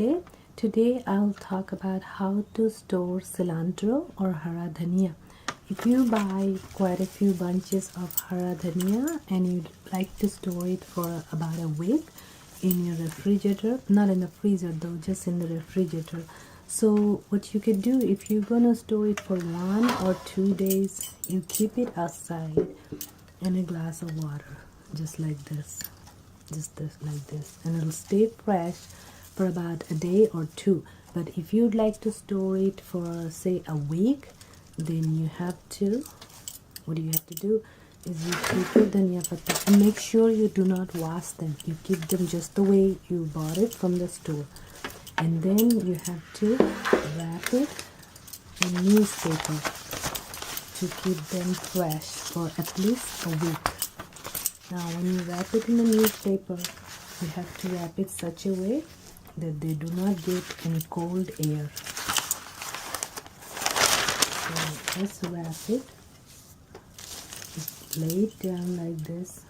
Namaste. Today I'll talk about how to store cilantro or hara dhania. If you buy quite a few bunches of hara dhania and you'd like to store it for about a week in your refrigerator, not in the freezer though, just in the refrigerator. So what you could do, if you're gonna store it for 1 or 2 days, you keep it outside in a glass of water, just like this. Just this, like this, and it'll stay fresh for about a day or 2. But if you'd like to store it for say a week, then you have to, what you have to do is you keep your Dhania Patta and make sure you do not wash them. You keep them just the way you bought it from the store, and then you have to wrap it in newspaper to keep them fresh for at least a week. Now when you wrap it in the newspaper, you have to wrap it such a way that they do not get any cold air. So just wrap it, just lay it down like this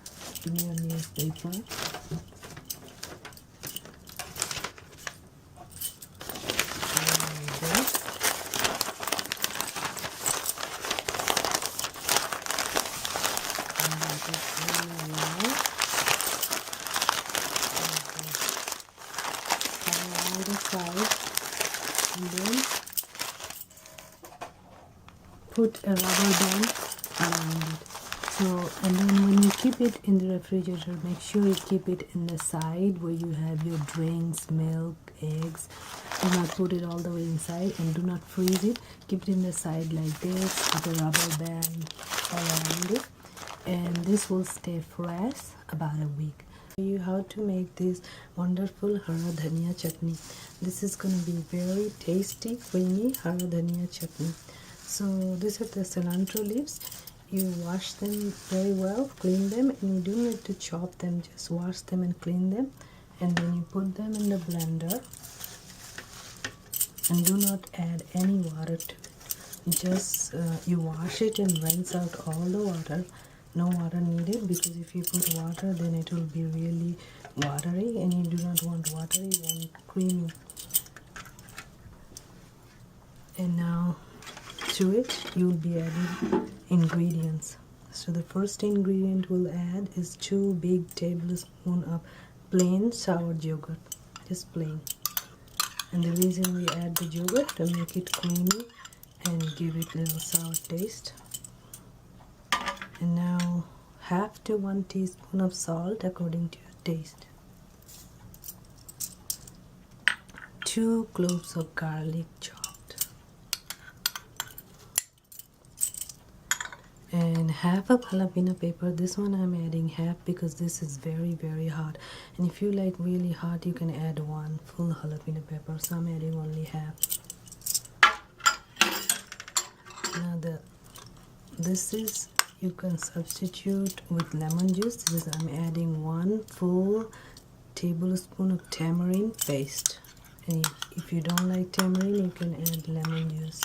in your newspaper. And then put a rubber band around it. So, and then when you keep it in the refrigerator, make sure you keep it in the side where you have your drinks, milk, eggs. Do not put it all the way inside, and do not freeze it. Keep it in the side like this with a rubber band around it, and this will stay fresh about a week. You how to make this wonderful hara dhania chutney. This is going to be very tasty, creamy hara dhania chutney. So these are the cilantro leaves. You wash them very well, clean them, and you don't need to chop them, just wash them and clean them, and then you put them in the blender and do not add any water to it. Just you wash it and rinse out all the water. No water needed, because if you put water then it will be really watery, and you do not want watery, you want creamy. And now to it you will be adding ingredients. So the first ingredient we'll add is 2 big tablespoons of plain soured yogurt, just plain. And the reason we add the yogurt to make it creamy and give it a little sour taste. And now 1/2 to 1 teaspoon of salt according to your taste. 2 cloves of garlic chopped. And 1/2 of jalapeno pepper. This one I'm adding 1/2 because this is very, very hot. And if you like really hot, you can add 1 full jalapeno pepper. So I'm adding only 1/2. Now this is, you can substitute with lemon juice. This I'm adding 1 full tablespoon of tamarind paste. And if you don't like tamarind, you can add lemon juice.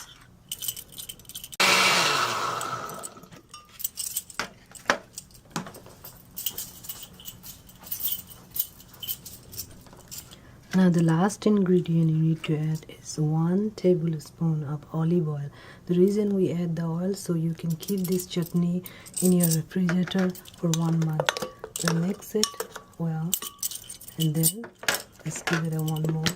Now the last ingredient you need to add is 1 tablespoon of olive oil. The reason we add the oil, so you can keep this chutney in your refrigerator for 1 month. So mix it well, and then let's give it a 1 more.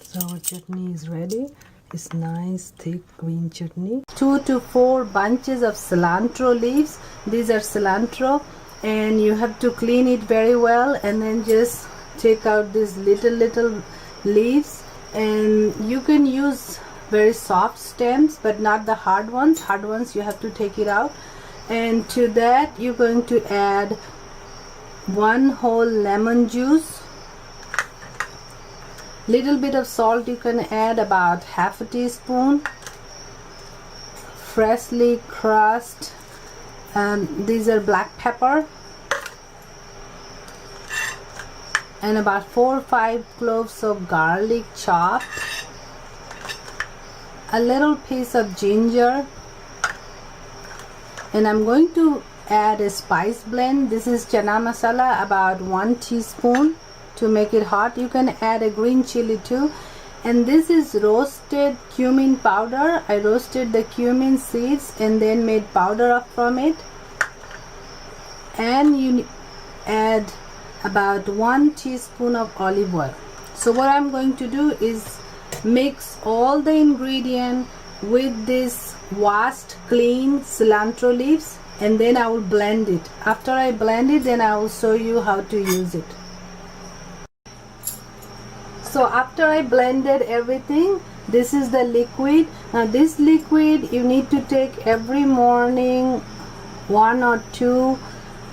So our chutney is ready. It's nice thick green chutney. 2 to 4 bunches of cilantro leaves. These are cilantro, and you have to clean it very well, and then just take out these little leaves. And you can use very soft stems, but not the hard ones. Hard ones you have to take it out. And to that you're going to add 1 whole lemon juice, little bit of salt, you can add about half a teaspoon, freshly crushed, these are black pepper, and about 4 or 5 cloves of garlic chopped, a little piece of ginger, and I'm going to add a spice blend. This is chana masala, about 1 teaspoon to make it hot. You can add a green chili too. And this is roasted cumin powder. I roasted the cumin seeds and then made powder from it. And you add about 1 teaspoon of olive oil. So what I'm going to do is mix all the ingredient with this washed clean cilantro leaves, and then I will blend it. After I blend it, then I will show you how to use it. So after I blended everything, this is the liquid. Now this liquid you need to take every morning, 1 or 2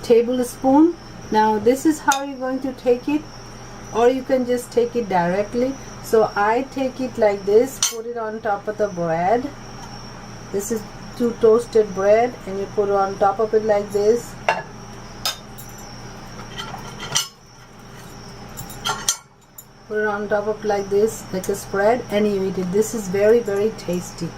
tablespoons. Now this is how you're going to take it, or you can just take it directly. So I take it like this, put it on top of the bread. This is 2 toasted bread, and you put it on top of it like this. Put it on top of like this, like a spread, and you eat it. This is very, very tasty.